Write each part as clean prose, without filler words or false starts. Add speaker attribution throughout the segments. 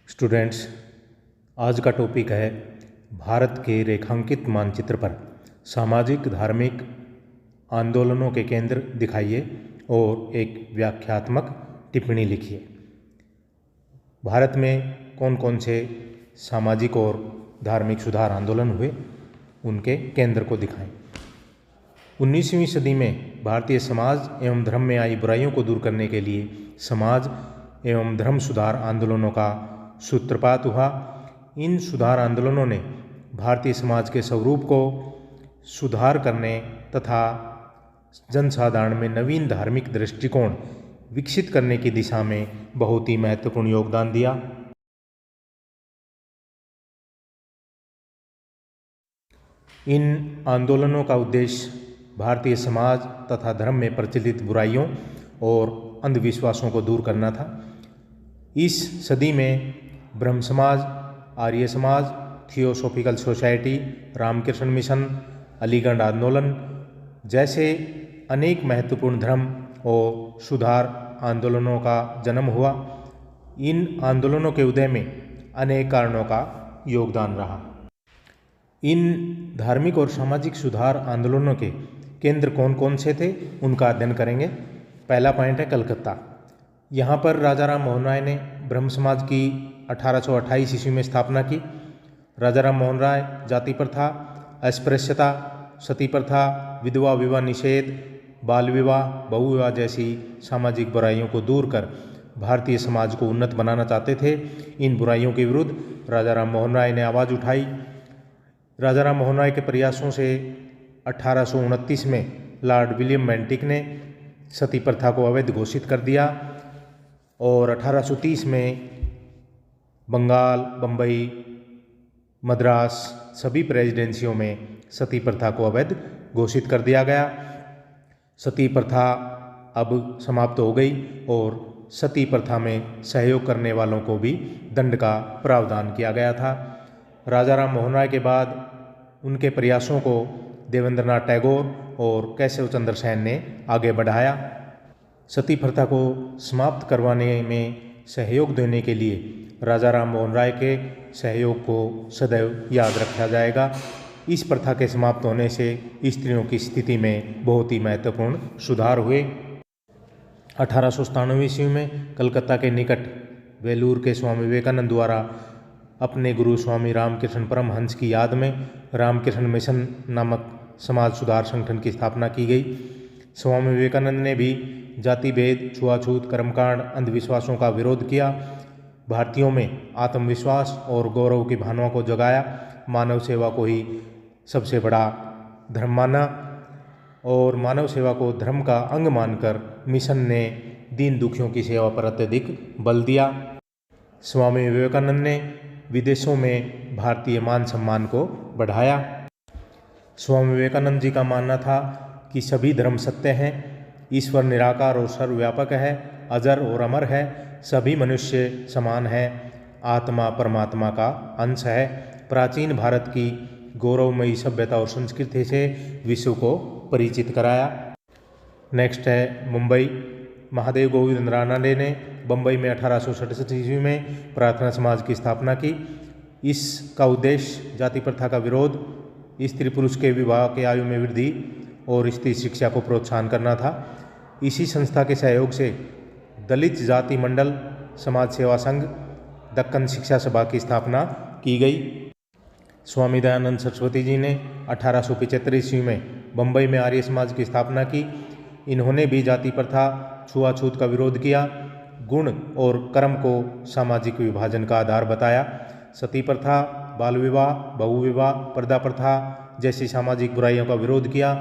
Speaker 1: Students, आज का topic है भारत के रेखांकित मानचित्र पर सामाजिक धार्मिक आंदोलनों के केंद्र दिखाइए और एक व्याख्यात्मक टिप्पणी लिखिए। भारत में कौन कौन से सामाजिक और धार्मिक सुधार आंदोलन हुए, उनके केंद्र को दिखाएं। 19वीं सदी में भारतीय समाज एवं धर्म में आई बुराइयों को दूर करने के लिए समाज एवं धर्म सुधार आंदोलनों का सूत्रपात हुआ। इन सुधार आंदोलनों ने भारतीय समाज के स्वरूप को सुधार करने तथा जनसाधारण में नवीन धार्मिक दृष्टिकोण विकसित करने की दिशा में बहुत ही महत्वपूर्ण योगदान दिया। इन आंदोलनों का उद्देश्य भारतीय समाज तथा धर्म में प्रचलित बुराइयों और अंधविश्वासों को दूर करना था। इस सदी में ब्रह्म Samaj, Arya Samaj, theosophical society, Ramakrishna mission, Aligarh आंदोलन जैसे अनेक महत्वपूर्ण धर्म और सुधार आंदोलनों का जन्म हुआ। इन आंदोलनों के उदय में अनेक कारणों का योगदान रहा। इन धार्मिक और सामाजिक सुधार आंदोलनों के केंद्र कौन कौन से थे, उनका अध्ययन करेंगे। पहला पॉइंट है कलकत्ता। यहाँ पर राजा राम मोहन राय ने ब्रह्म समाज की 1828 ईस्वी में स्थापना की। राजा राम मोहन राय जाति प्रथा, अस्पृश्यता, सती प्रथा, विधवा विवाह निषेध, बाल विवाह, बहु विवाह जैसी सामाजिक बुराइयों को दूर कर भारतीय समाज को उन्नत बनाना चाहते थे। इन बुराइयों के विरुद्ध राजा राम मोहन राय ने आवाज़ उठाई। राजा राम मोहन राय के प्रयासों से 1829 में लॉर्ड विलियम बेंटिक ने सती प्रथा को अवैध घोषित कर दिया और 1830 में बंगाल, बम्बई, मद्रास सभी प्रेसिडेंसियों में सती प्रथा को अवैध घोषित कर दिया गया। सती प्रथा अब समाप्त हो गई और सती प्रथा में सहयोग करने वालों को भी दंड का प्रावधान किया गया था। राजा राम मोहन राय के बाद उनके प्रयासों को देवेंद्रनाथ टैगोर और केशव चंद्र सेन ने आगे बढ़ाया। सती प्रथा को समाप्त करवाने में सहयोग देने के लिए राजा राम मोहन राय के सहयोग को सदैव याद रखा जाएगा। इस प्रथा के समाप्त होने से स्त्रियों की स्थिति में बहुत ही महत्वपूर्ण सुधार हुए। 1897 ईस्वी में कलकत्ता के निकट वेलूर के स्वामी विवेकानंद द्वारा अपने गुरु स्वामी रामकृष्ण परमहंस की याद में रामकृष्ण मिशन नामक समाज सुधार संगठन की स्थापना की गई। स्वामी विवेकानंद ने भी जाति भेद, छुआछूत, कर्मकांड, अंधविश्वासों का विरोध किया। भारतीयों में आत्मविश्वास और गौरव की भावना को जगाया। मानव सेवा को ही सबसे बड़ा धर्म माना और मानव सेवा को धर्म का अंग मानकर मिशन ने दीन दुखियों की सेवा पर अत्यधिक बल दिया। स्वामी विवेकानंद ने विदेशों में भारतीय मान सम्मान को बढ़ाया। स्वामी विवेकानंद जी का मानना था कि सभी धर्म सत्य हैं, ईश्वर निराकार और सर्वव्यापक है, अजर और अमर है, सभी मनुष्य समान है, आत्मा परमात्मा का अंश है। प्राचीन भारत की गौरवमयी सभ्यता और संस्कृति से विश्व को परिचित कराया। नेक्स्ट है मुंबई। महादेव गोविंद रानडे ने बम्बई में 1867 ईस्वी में प्रार्थना समाज की स्थापना की। इसका उद्देश्य जाति प्रथा का विरोध, स्त्री पुरुष के विवाह के आयु में वृद्धि और स्त्री शिक्षा को प्रोत्साहन करना था। इसी संस्था के सहयोग से दलित जाति मंडल, समाज सेवा संघ, दक्कन शिक्षा सभा की स्थापना की गई। स्वामी दयानंद सरस्वती जी ने 1875 ईस्वी में बम्बई में आर्य समाज की स्थापना की। इन्होंने भी जाति प्रथा, छुआछूत का विरोध किया, गुण और कर्म को सामाजिक विभाजन का आधार बताया। सती प्रथा, बाल विवाह, बहु विवाह, पर्दा प्रथा जैसी सामाजिक बुराइयों का विरोध किया,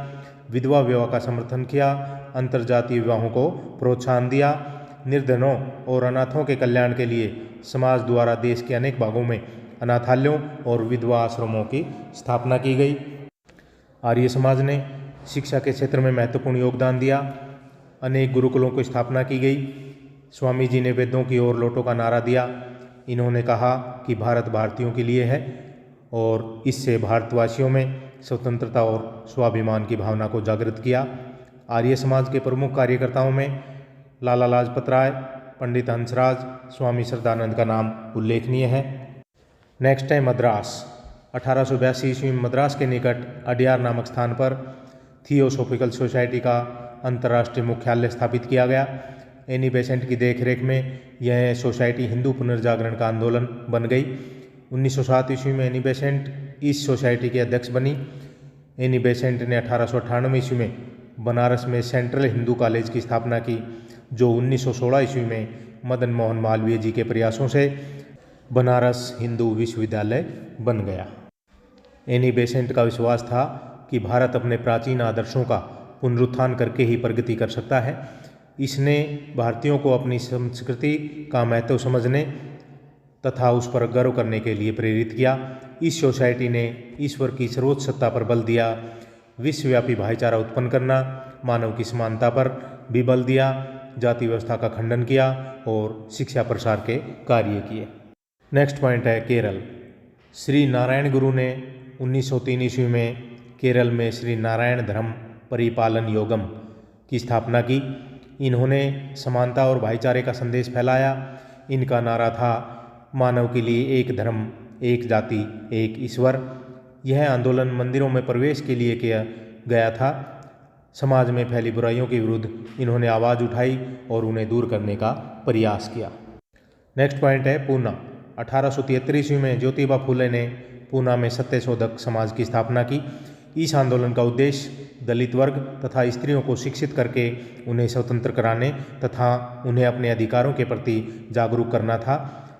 Speaker 1: विधवा विवाह का समर्थन किया, अंतरजातीय विवाहों को प्रोत्साहन दिया। निर्धनों और अनाथों के कल्याण के लिए समाज द्वारा देश के अनेक भागों में अनाथालयों और विधवा आश्रमों की स्थापना की गई। आर्य समाज ने शिक्षा के क्षेत्र में महत्वपूर्ण योगदान दिया। अनेक गुरुकुलों की स्थापना की गई। स्वामी जी ने वेदों की ओर लौटो का नारा दिया। इन्होंने कहा कि भारत भारतीयों के लिए है और इससे भारतवासियों में स्वतंत्रता और स्वाभिमान की भावना को जागृत किया। आर्य समाज के प्रमुख कार्यकर्ताओं में लाला लाजपत राय, पंडित हंसराज स्वामी श्रद्धानंद का नाम उल्लेखनीय है। नेक्स्ट है मद्रास। 1882 ईस्वी में मद्रास के निकट अडियार नामक स्थान पर थियोसोफिकल सोसाइटी का अंतर्राष्ट्रीय मुख्यालय स्थापित किया गया। एनी बेसेंट की देखरेख में यह सोसाइटी हिंदू पुनर्जागरण का आंदोलन बन गई। 1907 ईस्वी में एनी बेसेंट इस सोसाइटी के अध्यक्ष बनी। एनी बेसेंट ने 1898 ईस्वी में बनारस में सेंट्रल हिंदू कॉलेज की स्थापना की, जो 1916 ईस्वी में मदन मोहन मालवीय जी के प्रयासों से बनारस हिंदू विश्वविद्यालय बन गया। एनी बेसेंट का विश्वास था कि भारत अपने प्राचीन आदर्शों का पुनरुत्थान करके ही प्रगति कर सकता है। इसने भारतीयों को अपनी संस्कृति का महत्व समझने तथा उस पर गर्व करने के लिए प्रेरित किया। इस सोसाइटी ने ईश्वर की सर्वोच्च सत्ता पर बल दिया, विश्वव्यापी भाईचारा उत्पन्न करना, मानव की समानता पर भी बल दिया, जाति व्यवस्था का खंडन किया और शिक्षा प्रसार के कार्य किए। नेक्स्ट पॉइंट है केरल। श्री नारायण गुरु ने 1903 ईस्वी में केरल में श्री नारायण धर्म परिपालन योगम की स्थापना की। इन्होंने समानता और भाईचारे का संदेश फैलाया। इनका नारा था मानव के लिए एक धर्म, एक जाति, एक ईश्वर। यह आंदोलन मंदिरों में प्रवेश के लिए किया गया था। समाज में फैली बुराइयों के विरुद्ध इन्होंने आवाज़ उठाई और उन्हें दूर करने का प्रयास किया। नेक्स्ट पॉइंट है पूना। 1873 ईस्वी में ज्योतिबा फुले ने पूना में सत्यशोधक समाज की स्थापना की। इस आंदोलन का उद्देश्य दलित वर्ग तथा स्त्रियों को शिक्षित करके उन्हें स्वतंत्र कराने तथा उन्हें अपने अधिकारों के प्रति जागरूक करना था।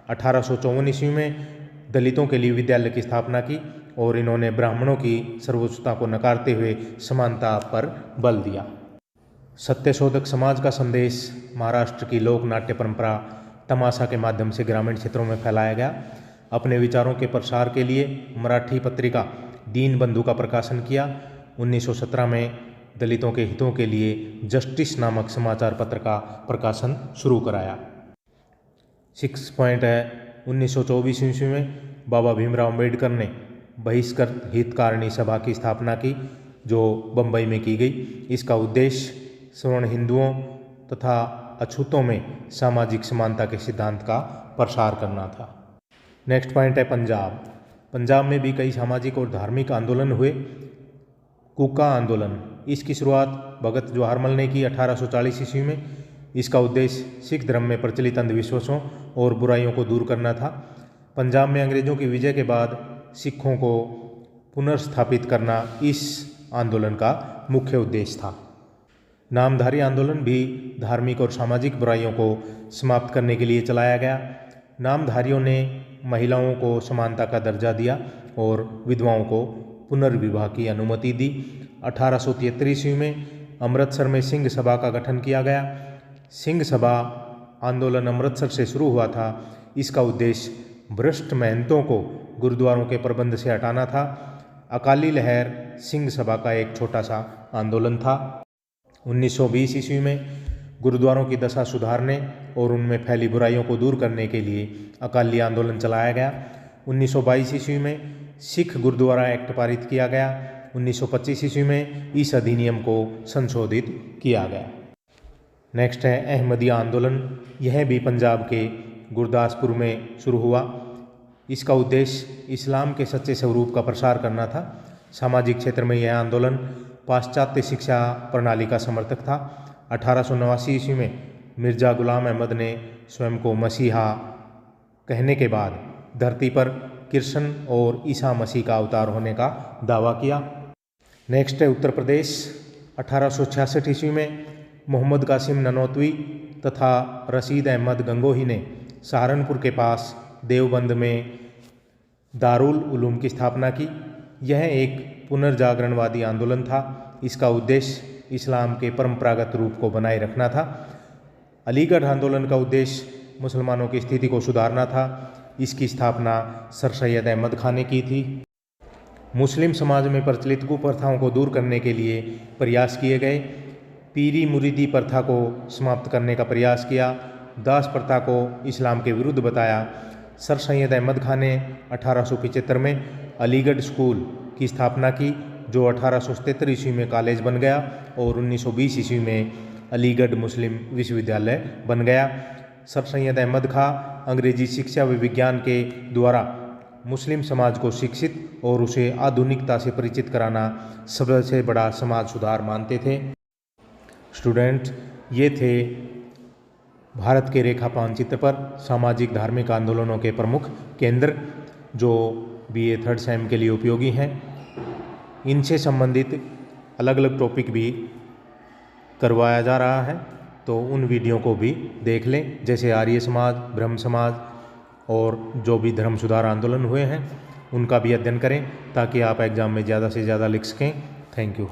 Speaker 1: 1854 ईस्वी में दलितों के लिए विद्यालय की स्थापना की और इन्होंने ब्राह्मणों की सर्वोच्चता को नकारते हुए समानता पर बल दिया। सत्यशोधक समाज का संदेश महाराष्ट्र की लोक नाट्य परंपरा तमाशा के माध्यम से ग्रामीण क्षेत्रों में फैलाया गया। अपने विचारों के प्रसार के लिए मराठी पत्रिका दीन बंधु का प्रकाशन किया। 1917 में दलितों के हितों के लिए जस्टिस नामक समाचार पत्र का प्रकाशन शुरू कराया। 6 पॉइंट है 1924 ईस्वी में बाबा भीमराव अम्बेडकर ने बहिष्कृत हितकारिणी सभा की स्थापना की, जो बम्बई में की गई। इसका उद्देश्य सवर्ण हिंदुओं तथा अछूतों में सामाजिक समानता के सिद्धांत का प्रसार करना था। नेक्स्ट पॉइंट है पंजाब। पंजाब में भी कई सामाजिक और धार्मिक आंदोलन हुए। कूका आंदोलन, इसकी शुरुआत भगत जवाहरमल ने की 1840 ईस्वी में। इसका उद्देश्य सिख धर्म में प्रचलित अंधविश्वासों और बुराइयों को दूर करना था। पंजाब में अंग्रेजों की विजय के बाद सिखों को पुनर्स्थापित करना इस आंदोलन का मुख्य उद्देश्य था। नामधारी आंदोलन भी धार्मिक और सामाजिक बुराइयों को समाप्त करने के लिए चलाया गया। नामधारियों ने महिलाओं को समानता का दर्जा दिया और विधवाओं को पुनर्विवाह की अनुमति दी। 1873 ईस्वी में अमृतसर में सिंह सभा का गठन किया गया। सिंह सभा आंदोलन अमृतसर से शुरू हुआ था। इसका उद्देश्य भ्रष्ट महंतों को गुरुद्वारों के प्रबंध से हटाना था। अकाली लहर सिंह सभा का एक छोटा सा आंदोलन था। 1920 ईस्वी में गुरुद्वारों की दशा सुधारने और उनमें फैली बुराइयों को दूर करने के लिए अकाली आंदोलन चलाया गया। 1922 ईस्वी में सिख गुरुद्वारा एक्ट पारित किया गया। 1925 ईस्वी में इस अधिनियम को संशोधित किया गया। नेक्स्ट है अहमदिया आंदोलन। यह भी पंजाब के गुरदासपुर में शुरू हुआ। इसका उद्देश्य इस्लाम के सच्चे स्वरूप का प्रसार करना था। सामाजिक क्षेत्र में यह आंदोलन पाश्चात्य शिक्षा प्रणाली का समर्थक था। 1889 ईस्वी में मिर्जा गुलाम अहमद ने स्वयं को मसीहा कहने के बाद धरती पर कृष्ण और ईसा मसीह का अवतार होने का दावा किया। नेक्स्ट है उत्तर प्रदेश। 1866 ईस्वी में मोहम्मद कासिम ननौतवी तथा रशीद अहमद गंगोही ने सहारनपुर के पास देवबंद में दारुल उलूम की स्थापना की। यह एक पुनर्जागरणवादी आंदोलन था। इसका उद्देश्य इस्लाम के परंपरागत रूप को बनाए रखना था। अलीगढ़ आंदोलन का उद्देश्य मुसलमानों की स्थिति को सुधारना था। इसकी स्थापना सर सैयद अहमद खान ने की थी। मुस्लिम समाज में प्रचलित कुप्रथाओं को दूर करने के लिए प्रयास किए गए। पीरी मुरीदी प्रथा को समाप्त करने का प्रयास किया। दास प्रथा को इस्लाम के विरुद्ध बताया। सर सैयद अहमद खान ने 1875 में अलीगढ़ स्कूल की स्थापना की, जो 1873 ईस्वी में कॉलेज बन गया और 1920 ईस्वी में अलीगढ़ मुस्लिम विश्वविद्यालय बन गया। सर सैयद अहमद खां अंग्रेजी शिक्षा व विज्ञान के द्वारा मुस्लिम समाज को शिक्षित और उसे आधुनिकता से परिचित कराना सबसे बड़ा समाज सुधार मानते थे। स्टूडेंट, ये थे भारत के रेखा मानचित्र पर सामाजिक धार्मिक आंदोलनों के प्रमुख केंद्र जो BA 3rd सेम के लिए उपयोगी हैं। इनसे संबंधित अलग अलग टॉपिक भी करवाया जा रहा है, तो उन वीडियो को भी देख लें, जैसे आर्य समाज, ब्रह्म समाज और जो भी धर्म सुधार आंदोलन हुए हैं उनका भी अध्ययन करें ताकि आप एग्ज़ाम में ज़्यादा से ज़्यादा लिख सकें। Thank you.